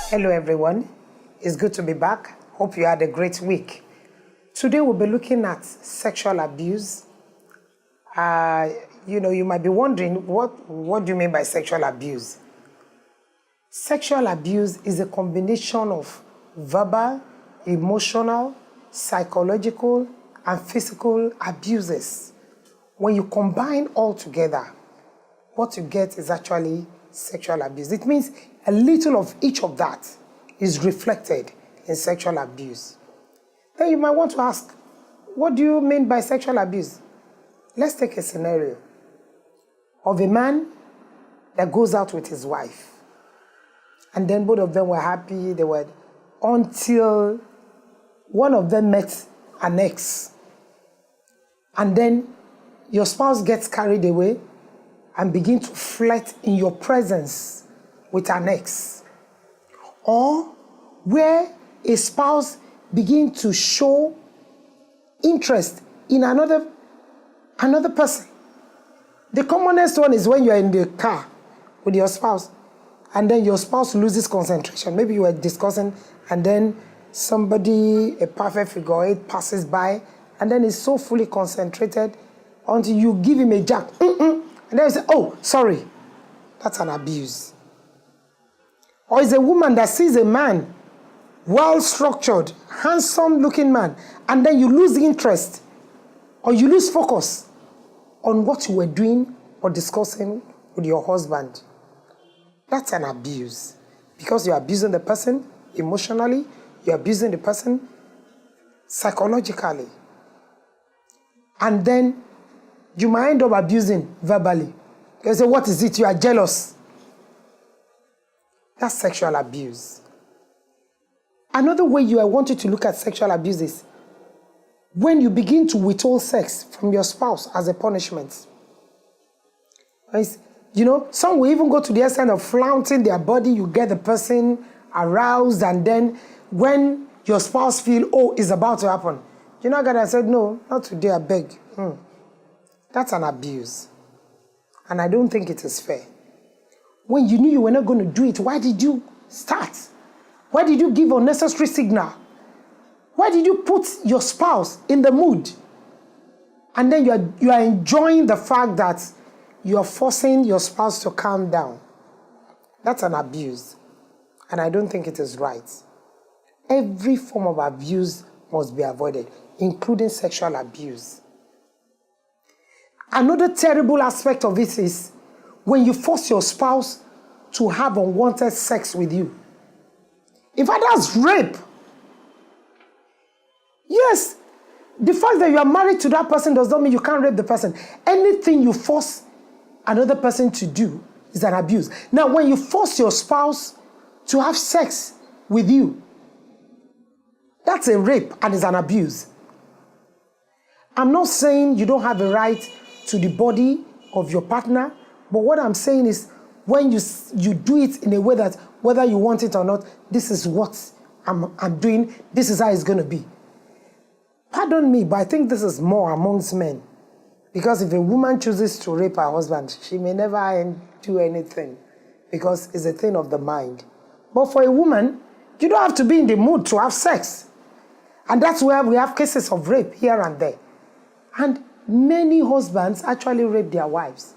Hello everyone, it's good to be back. Hope you had a great week. Today we'll be looking at sexual abuse. You might be wondering, what do you mean by sexual abuse? Sexual abuse is a combination of verbal, emotional, psychological, and physical abuses. When you combine all together, what you get is actually sexual abuse. It means a little of each of that is reflected in sexual abuse. Then you might want to ask, what do you mean by sexual abuse? Let's take a scenario of a man that goes out with his wife. And then both of them were happy, until one of them met an ex. And then your spouse gets carried away and begin to flirt in your presence with an ex. Or where a spouse begin to show interest in another person. The commonest one is when you're in the car with your spouse and then your spouse loses concentration. Maybe you were discussing and then somebody, a perfect figure eight, passes by and then is so fully concentrated until you give him a jab. And then you say, oh, sorry. That's an abuse. Or is a woman that sees a man, well-structured, handsome-looking man, and then you lose interest or you lose focus on what you were doing or discussing with your husband. That's an abuse. Because you're abusing the person emotionally, you're abusing the person psychologically. And then you might end up abusing verbally. You say, what is it? You are jealous. That's sexual abuse. Another way you are wanted to look at sexual abuse is when you begin to withhold sex from your spouse as a punishment. Some will even go to the extent of flaunting their body. You get the person aroused, and then when your spouse feel, it's about to happen, God, I said, no, not today, I beg. That's an abuse. And I don't think it is fair. When you knew you were not going to do it, why did you start? Why did you give unnecessary signal? Why did you put your spouse in the mood? And then you are enjoying the fact that you are forcing your spouse to calm down. That's an abuse. And I don't think it is right. Every form of abuse must be avoided, including sexual abuse. Another terrible aspect of it is when you force your spouse to have unwanted sex with you. In fact, that's rape. Yes, the fact that you are married to that person does not mean you can't rape the person. Anything you force another person to do is an abuse. Now, when you force your spouse to have sex with you, that's a rape and is an abuse. I'm not saying you don't have a right to the body of your partner, but what I'm saying is when you do it in a way that whether you want it or not, this is what I'm doing, this is how it's going to be. Pardon me, but I think this is more amongst men. Because if a woman chooses to rape her husband, she may never do anything because it's a thing of the mind. But for a woman, you don't have to be in the mood to have sex. And that's where we have cases of rape here and there. And many husbands actually rape their wives.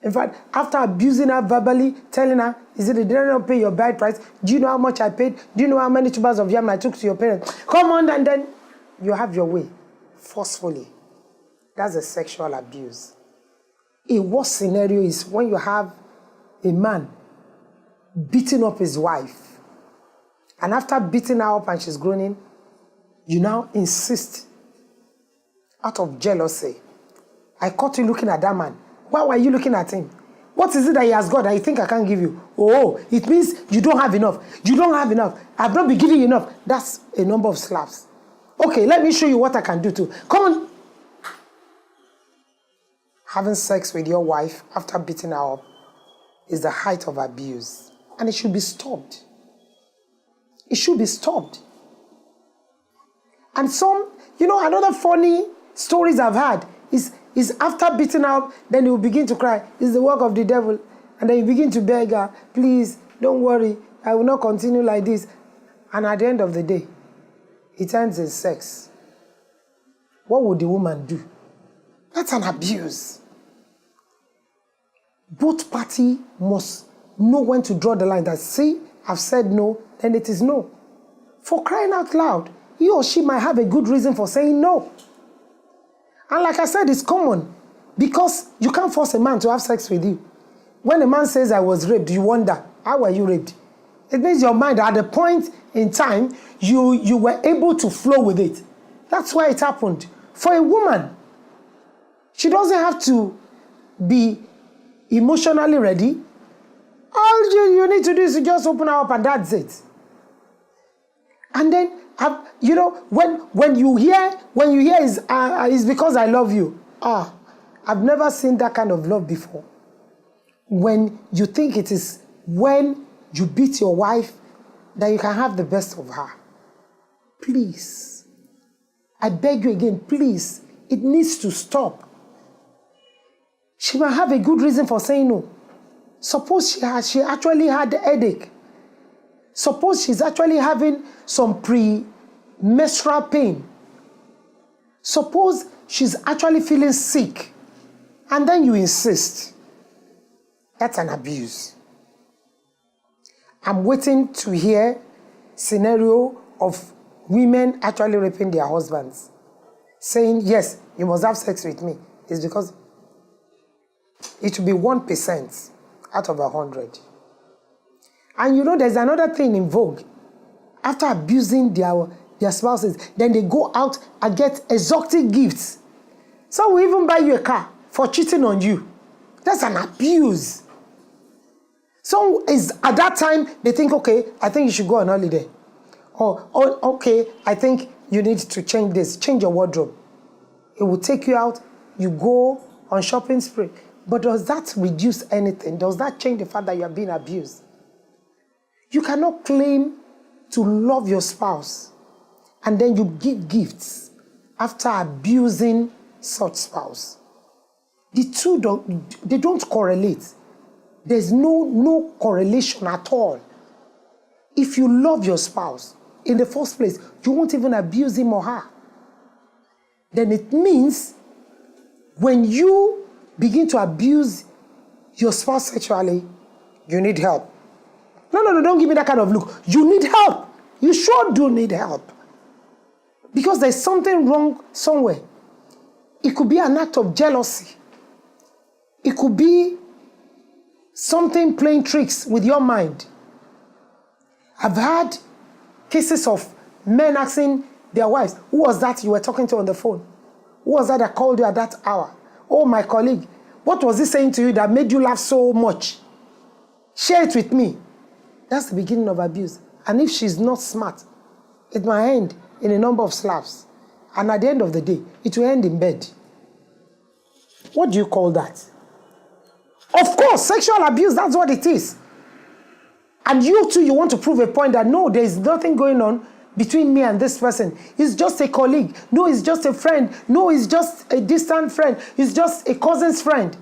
In fact, after abusing her verbally, telling her, is it did I not pay your bride price? Do you know how much I paid? Do you know how many tubers of yam I took to your parents? Come on, and then you have your way, forcefully. That's a sexual abuse. A worse scenario is when you have a man beating up his wife. And after beating her up and she's groaning, you now insist, out of jealousy, I caught you looking at that man. Why were you looking at him? What is it that he has got that you think I can't give you? Oh, it means you don't have enough. You don't have enough. I've not been giving you enough. That's a number of slaps. Okay, let me show you what I can do too. Come on. Having sex with your wife after beating her up is the height of abuse. And it should be stopped. It should be stopped. And another funny stories I've had is after beating her up, then he will begin to cry. It's the work of the devil. And then you begin to beg her, please, don't worry, I will not continue like this. And at the end of the day, it ends in sex. What would the woman do? That's an abuse. Both parties must know when to draw the line. That, see, I've said no, then it is no. For crying out loud, he or she might have a good reason for saying no. And like I said, it's common because you can't force a man to have sex with you. When a man says, I was raped, you wonder, how were you raped? It means your mind, at a point in time, you were able to flow with it. That's why it happened. For a woman, she doesn't have to be emotionally ready. All you need to do is to just open her up and that's it. And then, you know, when you hear is because I love you. I've never seen that kind of love before. When you think it is when you beat your wife that you can have the best of her. Please. I beg you again, please. It needs to stop. She might have a good reason for saying no. Suppose she actually had a headache. Suppose she's actually having some premenstrual pain. Suppose she's actually feeling sick. And then you insist. That's an abuse. I'm waiting to hear scenario of women actually raping their husbands. Saying, yes, you must have sex with me. It's because it will be 1% out of 100. And you know, there's another thing in vogue. After abusing their spouses, then they go out and get exotic gifts. Some will even buy you a car for cheating on you. That's an abuse. So at that time, they think, okay, I think you should go on holiday. Or okay, I think you need to change this, change your wardrobe. It will take you out, you go on shopping spree. But does that reduce anything? Does that change the fact that you are being abused? You cannot claim to love your spouse and then you give gifts after abusing such spouse. The two don't correlate. There's no correlation at all. If you love your spouse, in the first place, you won't even abuse him or her. Then it means when you begin to abuse your spouse sexually, you need help. No, don't give me that kind of look. You need help. You sure do need help. Because there's something wrong somewhere. It could be an act of jealousy. It could be something playing tricks with your mind. I've had cases of men asking their wives, who was that you were talking to on the phone? Who was that called you at that hour? Oh, my colleague. What was he saying to you that made you laugh so much? Share it with me. That's the beginning of abuse. And if she's not smart, it might end in a number of slaps. And at the end of the day, it will end in bed. What do you call that? Of course, sexual abuse, that's what it is. And you too, you want to prove a point that no, there is nothing going on between me and this person. He's just a colleague. No, he's just a friend. No, he's just a distant friend. He's just a cousin's friend.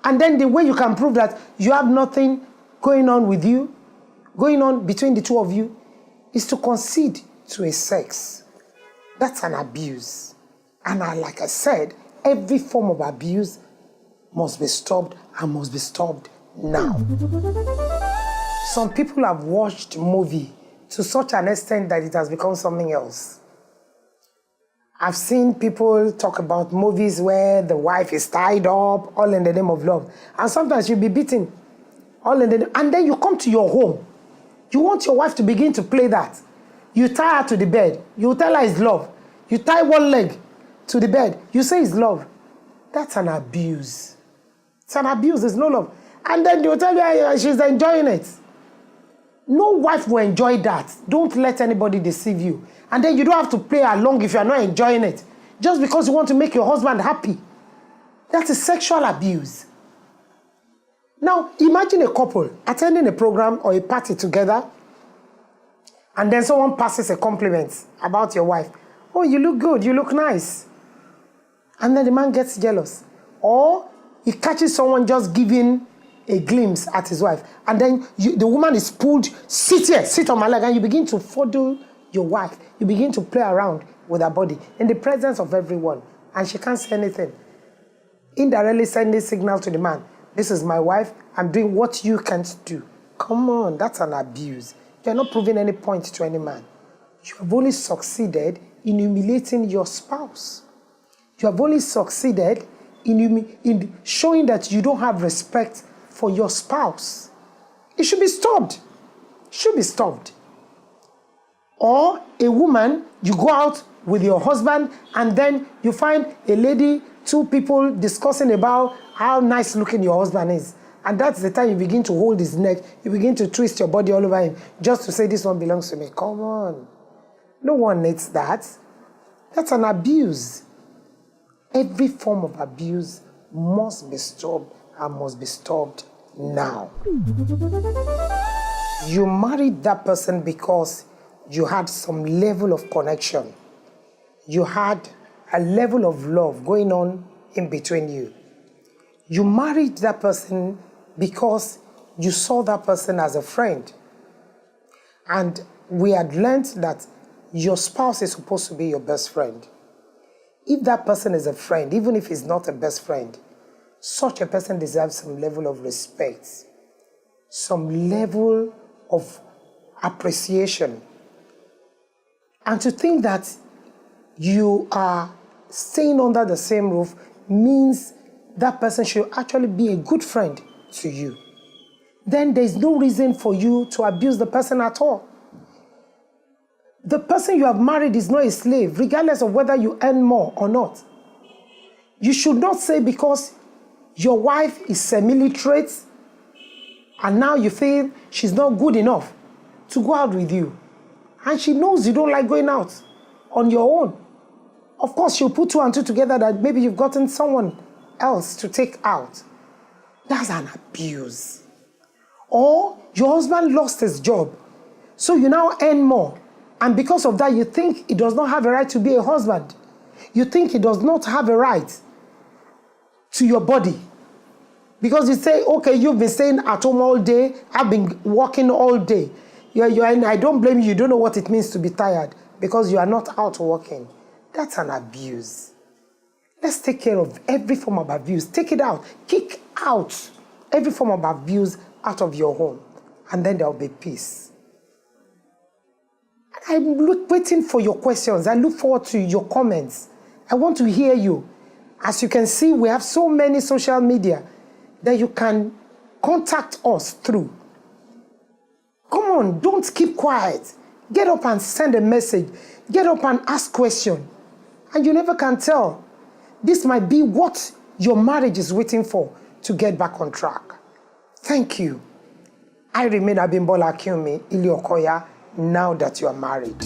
And then the way you can prove that you have nothing going on with you, going on between the two of you, is to concede to a sex. That's an abuse. And like I said, every form of abuse must be stopped and must be stopped now. Some people have watched movie to such an extent that it has become something else. I've seen people talk about movies where the wife is tied up, all in the name of love. And sometimes you'll be beaten, all in the name. And then you come to your home. You want your wife to begin to play that. You tie her to the bed. You tell her it's love. You tie one leg to the bed. You say it's love. That's an abuse. It's an abuse. There's no love. And then they'll tell you she's enjoying it. No wife will enjoy that. Don't let anybody deceive you. And then you don't have to play along if you're not enjoying it. Just because you want to make your husband happy. That is sexual abuse. Now, imagine a couple attending a program or a party together, and then someone passes a compliment about your wife. Oh, you look good, you look nice. And then the man gets jealous. Or he catches someone just giving a glimpse at his wife, and then the woman is pulled, sit here, sit on my leg, and you begin to fondle your wife. You begin to play around with her body in the presence of everyone, and she can't say anything. Indirectly sending signal to the man, this is my wife, I'm doing what you can't do. Come on, that's an abuse. You're not proving any point to any man. You have only succeeded in humiliating your spouse. You have only succeeded in showing that you don't have respect for your spouse. It should be stopped. It should be stopped. Or a woman, you go out with your husband and then you find a lady, two people discussing about how nice looking your husband is. And that's the time you begin to hold his neck, you begin to twist your body all over him just to say this one belongs to me. Come on. No one needs that. That's an abuse. Every form of abuse must be stopped and must be stopped now. You married that person because you had some level of connection. You had a level of love going on in between you. You married that person because you saw that person as a friend. And we had learned that your spouse is supposed to be your best friend. If that person is a friend, even if he's not a best friend, such a person deserves some level of respect, some level of appreciation. And to think that you are staying under the same roof means that person should actually be a good friend to you. Then there's no reason for you to abuse the person at all. The person you have married is not a slave, regardless of whether you earn more or not. You should not say because your wife is semi-literate and now you feel she's not good enough to go out with you. And she knows you don't like going out on your own. Of course, she'll put two and two together that maybe you've gotten someone else to take out. That's an abuse. Or your husband lost his job, so you now earn more. And because of that, you think he does not have a right to be a husband. You think he does not have a right to your body. Because you say, okay, you've been staying at home all day, I've been working all day. And I don't blame you, you don't know what it means to be tired because you are not out working. That's an abuse. Let's take care of every form of abuse. Take it out. Kick out every form of abuse out of your home. And then there will be peace. I'm waiting for your questions. I look forward to your comments. I want to hear you. As you can see, we have so many social media that you can contact us through. Come on, don't keep quiet. Get up and send a message. Get up and ask questions. And you never can tell. This might be what your marriage is waiting for to get back on track. Thank you. I remain Abimbola Akinwunmi Ile-Okoya, now that you are married.